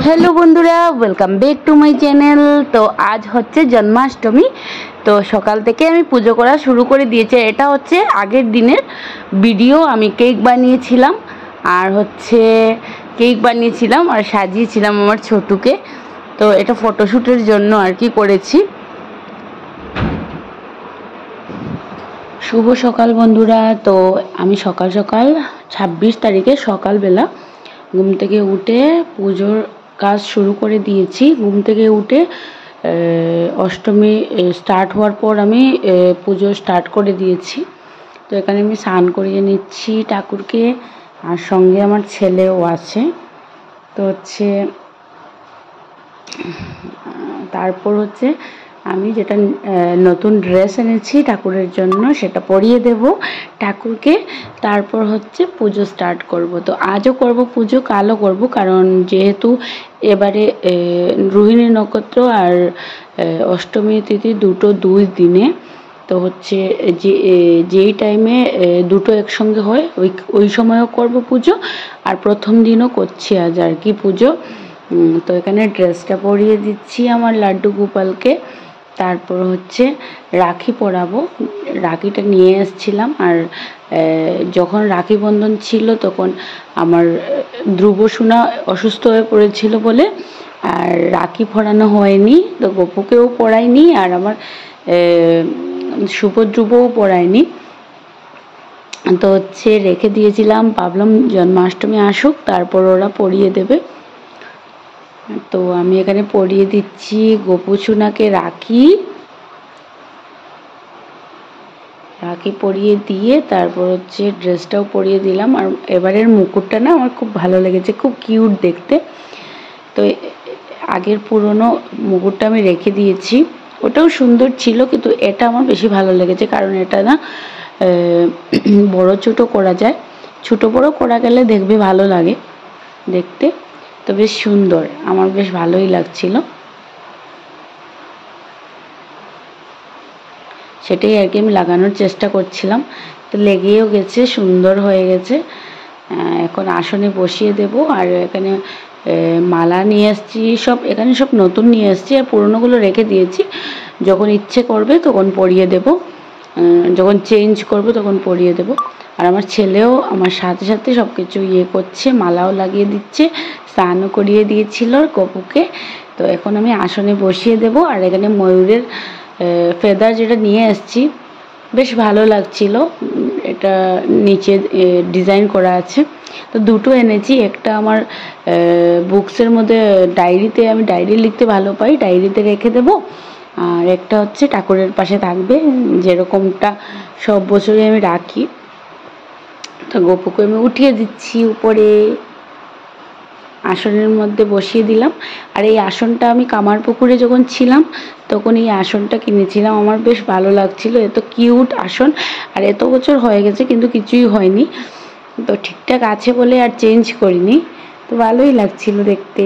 Hello बंधुरा welcome back to my channel. तो आज होच्छे जन्माष्टमी। तो सकाल থেকে আমি পুজো করা শুরু করে দিয়েছি। এটা হচ্ছে আগের দিনের ভিডিও। আমি কেক বানিয়েছিলাম আর হচ্ছে কেক বানিয়েছিলাম আর সাজিয়েছিলাম আমার ছোটুকে। তো এটা ফটোশুটের জন্য আর কি করেছি। শুভ সকাল বন্ধুরা। তো আমি সকাল সকাল 26 তারিখে সকালবেলা ঘুম থেকে উঠে পুজোর কাজ শুরু করে দিয়েছি। ঘুম থেকে উঠে অষ্টমী স্টার্ট হওয়ার পর আমি পুজো স্টার্ট করে দিয়েছি। তো এখানে আমি স্নান করিয়ে নিচ্ছি ঠাকুরকে, আর সঙ্গে আমার ছেলেও আছে। তো হচ্ছে তারপর হচ্ছে আমি যেটা নতুন ড্রেস এনেছি ঠাকুরের জন্য সেটা পরিয়ে দেব ঠাকুরকে। তারপর হচ্ছে পুজো স্টার্ট করব। তো আজও করব পুজো, কালও করব, কারণ যেহেতু এবারে রোহিণী নক্ষত্র আর অষ্টমী তিথি দুটো দুই দিনে। তো হচ্ছে যেই টাইমে দুটো একসঙ্গে হয় ওই সময়ও করব পুজো, আর প্রথম দিনও করছি আজ আর কি পুজো। তো এখানে ড্রেসটা পরিয়ে দিচ্ছি আমার লাড্ডু গোপালকে। তারপর হচ্ছে রাখি পরাবো। রাখিটা নিয়ে এসেছিলাম, আর যখন রাখি বন্ধন ছিল তখন আমার ধ্রুব সোনা অসুস্থ হয়ে পড়েছিল বলে আর রাখি পরানো হয়নি। তো গপুকেও পরাইনি আর আমার সুভদ্রুবও পরায়নি। তো হচ্ছে রেখে দিয়েছিলাম, ভাবলাম জন্মাষ্টমী আসুক তারপর ওরা পরিয়ে দেবে। তো আমি এখানে পরিয়ে দিচ্ছি গপু সোনাকে রাখি পরিয়ে দিয়ে তারপর হচ্ছে ড্রেসটাও পরিয়ে দিলাম। আর এবারের মুকুটটা না আমার খুব ভালো লেগেছে, খুব কিউট দেখতে। তো আগের পুরনো মুকুটটা আমি রেখে দিয়েছি, ওটাও সুন্দর ছিল, কিন্তু এটা আমার বেশি ভালো লেগেছে কারণ এটা না বড় ছোট করা যায়, ছোট বড় করা গেলে দেখবে ভালো লাগে দেখতে। তো বেশ সুন্দর, আমার বেশ ভালোই লাগছিল, সেটাই আর কি আমি লাগানোর চেষ্টা করছিলাম। তো লেগেও গেছে, সুন্দর হয়ে গেছে। এখন আসনে বসিয়ে দেব। আর এখানে মালা নিয়ে এসেছি, সব এখানে সব নতুন নিয়ে এসেছি, আর পুরনোগুলো রেখে দিয়েছি। যখন ইচ্ছে করবে তখন পরিয়ে দেব, যখন চেঞ্জ করব তখন পরিয়ে দেব। আর আমার ছেলেও আমার সাথে সাথে সব কিছু করছে, মালাও লাগিয়ে দিচ্ছে, স্নানও করিয়ে দিয়েছিল গপুকে। তো এখন আমি আসনে বসিয়ে দেব। আর এখানে ময়ূরের ফেদার যেটা নিয়ে এসেছি বেশ ভালো লাগছিল, এটা নিচে ডিজাইন করা আছে। তো দুটো এনেছি, একটা আমার বুকসের মধ্যে ডায়েরিতে, আমি ডায়েরি লিখতে ভালো পাই, ডায়েরিতে রেখে দেব। আর একটা হচ্ছে ঠাকুরের পাশে থাকবে, যেরকমটা সব বছরই আমি রাখি। তো গপুকে আমি উঠিয়ে দিচ্ছি উপরে, আসনের মধ্যে বসিয়ে দিলাম। আর এই আসনটা আমি কামারপুকুরে যখন ছিলাম তখন এই আসনটা কিনেছিলাম, আমার বেশ ভালো লাগছিল, এত কিউট আসন। আর এত বছর হয়ে গেছে কিন্তু কিছুই হয়নি, তো ঠিকঠাক আছে বলে আর চেঞ্জ করিনি। তো ভালোই লাগছিল দেখতে।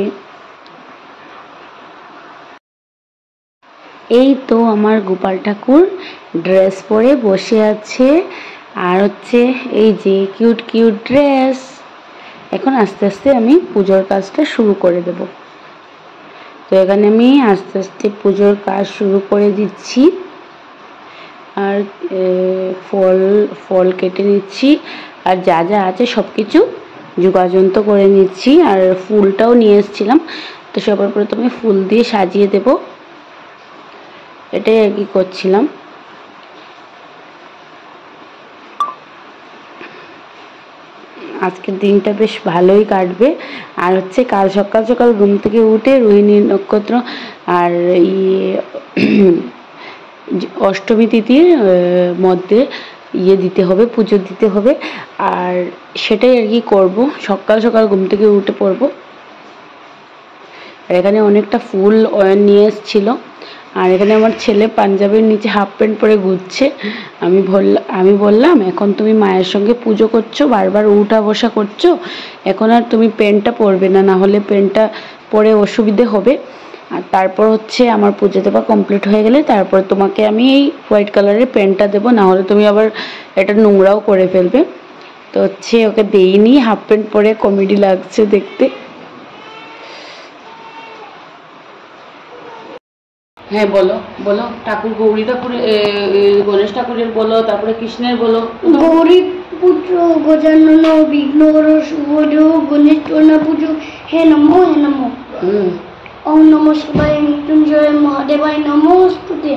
এই তো আমার গোপাল ঠাকুর ড্রেস পরে বসে আছে, আর হচ্ছে এই যে কিউট কিউট ড্রেস। এখন আস্তে আস্তে আমি পুজোর কাজটা শুরু করে দেব। তো এখানে আমি আস্তে আস্তে পুজোর কাজ শুরু করে দিচ্ছি। আর ফল কেটে নিচ্ছি, আর যা যা আছে সব কিছু যোগাযন্ত্র করে নিচ্ছি। আর ফুলটাও নিয়ে এসেছিলাম, তো সবার প্রথমে ফুল দিয়ে সাজিয়ে দেব, এটাই আর কি করছিলাম। আজকের দিনটা বেশ ভালোই কাটবে। আর হচ্ছে কাল সকাল সকাল ঘুম থেকে উঠে রোহিণী নক্ষত্র আর অষ্টমী তিথির মধ্যে দিতে হবে, পুজো দিতে হবে। আর সেটাই আর কি করবো, সকাল সকাল ঘুম থেকে উঠে পড়বো। আর এখানে অনেকটা ফুল নিয়ে এসেছিলো। আর এখানে আমার ছেলে পাঞ্জাবের নিচে হাফ প্যান্ট পরে ঘুরছে। আমি বললাম এখন তুমি মায়ের সঙ্গে পুজো করছো, বারবার উঠা বসা করছো, এখন আর তুমি প্যান্টটা পরবে না, না হলে প্যান্টটা পরে অসুবিধে হবে। আর তারপর হচ্ছে আমার পুজো দেওয়া কমপ্লিট হয়ে গেলে তারপর তোমাকে আমি এই হোয়াইট কালারের প্যান্টটা দেবো, না হলে তুমি আবার এটা নোংরাও করে ফেলবে। তো তো হচ্ছে ওকে দেইনি, হাফ প্যান্ট পরে কমেডি লাগছে দেখতে। হ্যাঁ বলো বলো, ঠাকুর গৌরী ঠাকুরের, গণেশ ঠাকুরের বলো, তারপরে কৃষ্ণের বলো। গৌরী পুত্র গজানন বিঘ্নহর শুভদেহ গণেশ পুজো হে নমো হে নমো। ওম নমঃ শিবায় মৃত্যুঞ্জয় মহাদেবায় নমস্তুতে।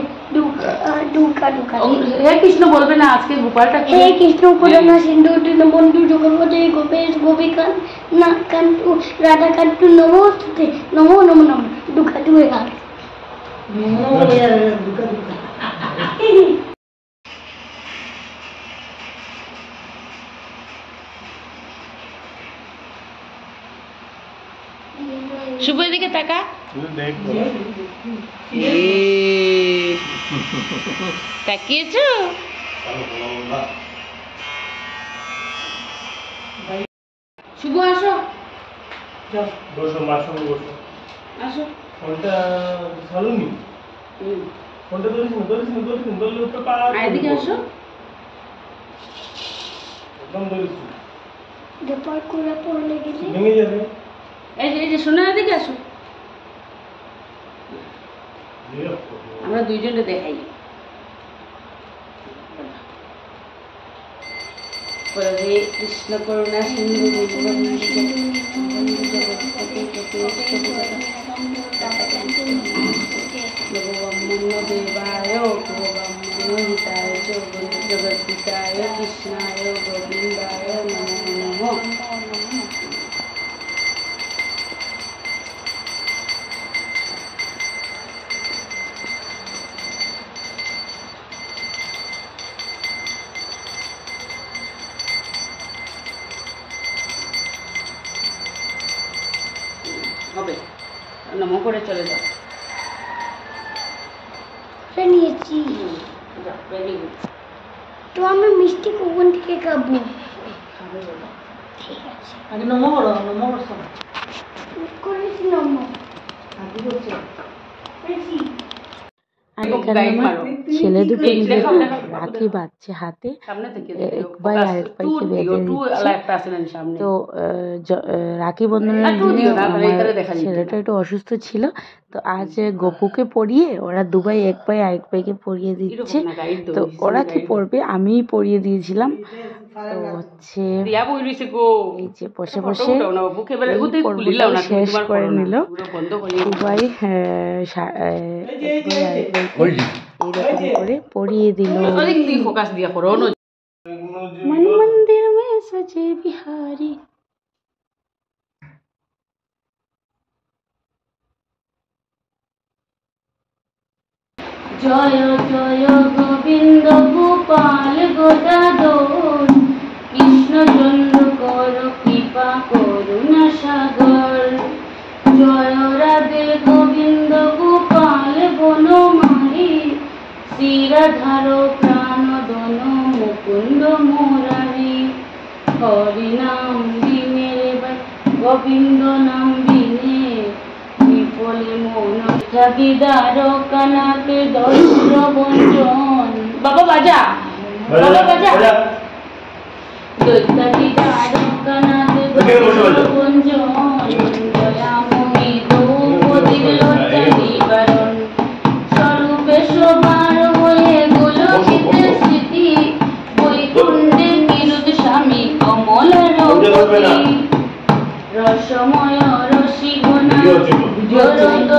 হে কৃষ্ণ বলবে না আজকে গোপালটা? হে কৃষ্ণ করুণা সিন্ধু দীনবন্ধু জগৎপতি গোপেশ গোপিকান্ত না কান্তু রাধাকান্ত নমস্তুতে। নমো নমো নমো দুঃখা দুয়ে গান। শুভ দিকে তাকা, তাকিয়েছো? শুভ আসো, বসো মার সঙ্গে বসো। আসো। ফোনটা চালুনি, ফোনটা ধরিস না ধরলে উঠতে পা। এদিকে আসো, একদম ধরিস না, দেপার করে পড়লে গেলে ভেঙে যাবে। এই যে শোনো, এদিকে আসো, আমরা দুইজনে দেখাই। হরে কৃষ্ণ করুণা সিন্ধু দেবায় হিতায় জগদ্ধিতায় কৃষ্ণায় গোবিন্দায় নমো নমঃ। হবে নমো করে চলে যাও। নিয়েছি তো আমি মিষ্টি কখন থেকে খাবো? ঠিক আছে আগে নমো করো, নমো করছো করেছি নমো আর এখানে আমার ছেলে দুটো মিলে রাখি বাঁধছে হাতে, এক ভাই আরেক ভাইকে বেঁধে দিচ্ছে। তো রাখি বন্ধনের দিনে আমার ছেলেটা একটু অসুস্থ ছিল, তো আজ গপুকে পরিয়ে ওরা দুভাই, এক ভাই আরেক ভাইকে পরিয়ে দিচ্ছে। তো ওরা কি পরবে, আমিই পরিয়ে দিয়েছিলাম। তো হচ্ছে এই যে বসে বসে শেষ করে নিল দুভাই, এইরকম করে পরিয়ে দিল। मन मंदिर में सजे बिहारी। जय जय गोविंद गोपाल गदाधर कृष्ण चंद्र कर कृपा करुणा सागर। जय राधे गोविंद गोपाल बनमाली श्रीराधार प्राण दन मुकुंद मुरारी। हरि नाम बिने गोविंद नाम बिने विफले मन जागीदार कानाते दरिद्र बंचन। बाबा बाजा, बाबा बाजा। दैत्यागीदार कानाते दरिद्र बंचन दयामयी द्रौपदीर लज्जा निवारण। स्वरूपे शोभार हये गोलकिते स्मृति वैकुण्ठे किरुत स्वामी कमलारपति। रसमय रसिघना जरद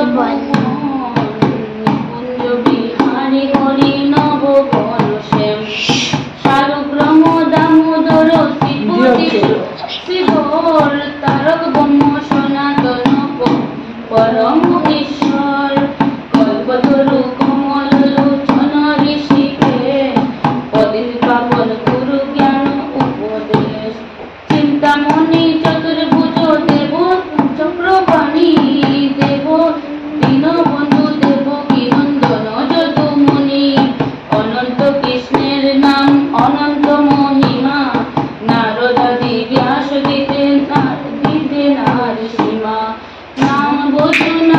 निकुञ्ज बिहारी हरि नव घनश्याम। शालग्राम दामोदर श्रीधर तारक ब्रह्म सनातन परम ईश्वर। कल्पतरु कमल लोचन ऋषिकेश पदिन पावन गुरु ज्ञान उपदेश। चिंतामणि चतुर्भुज देव चक्रपाणि देव दीनबंधु देव की नंदन যদুমণি। অনন্ত কৃষ্ণের নাম অনন্ত মহিমা নারদাদি ব্যাস দিতে নার সীমা। নাম বোঝো না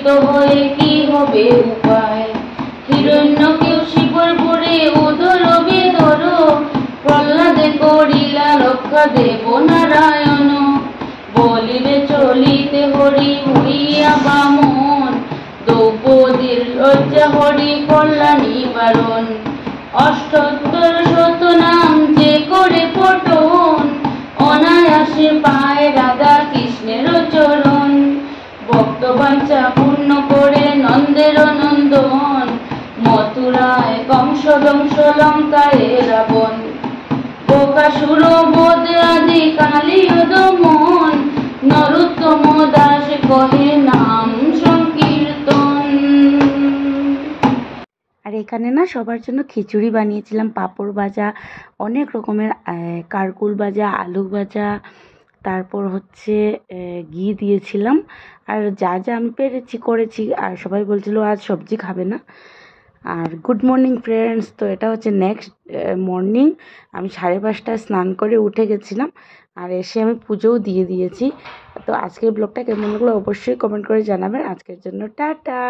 লজ্জিত হয়ে কি হবে উপায়। হিরণ্যকেও শিকর করে উদর বেদর, প্রহ্লাদে করিলা রক্ষা দেব নারায়ণ। বলিবে চলিতে হরি হইয়া বামন, দ্রৌপদীর লজ্জা হরি করলা নিবারণ। অষ্টোত্তর শত নাম যে করে পঠন, অনায়াসে পায় রাধা কৃষ্ণের চরণ। ভক্তবাঞ্ছা পূর্ণ করে নন্দের নন্দন, মথুরায় কংস ধ্বংস লঙ্কায় রাবণ। বকাসুর বধ আদি কালীয় দমন, নরোত্তম দাস কহে নাম সংকীর্তন। আর এখানে না সবার জন্য খিচুড়ি বানিয়েছিলাম, পাঁপড় ভাজা, অনেক রকমের কারকুল ভাজা, আলু ভাজা, তারপর হচ্ছে ঘি দিয়েছিলাম। আর যা যা আমি পেরেছি করেছি। আর সবাই বলছিল আজ সবজি খাবে না। আর গুড মর্নিং ফ্রেন্ডস, তো এটা হচ্ছে নেক্সট মর্নিং। আমি 5:30টায় স্নান করে উঠে গেছিলাম, আর এসে আমি পুজোও দিয়ে দিয়েছি। তো আজকের ব্লগটা কেমন লাগলো অবশ্যই কমেন্ট করে জানাবেন। আজকের জন্য টাটা।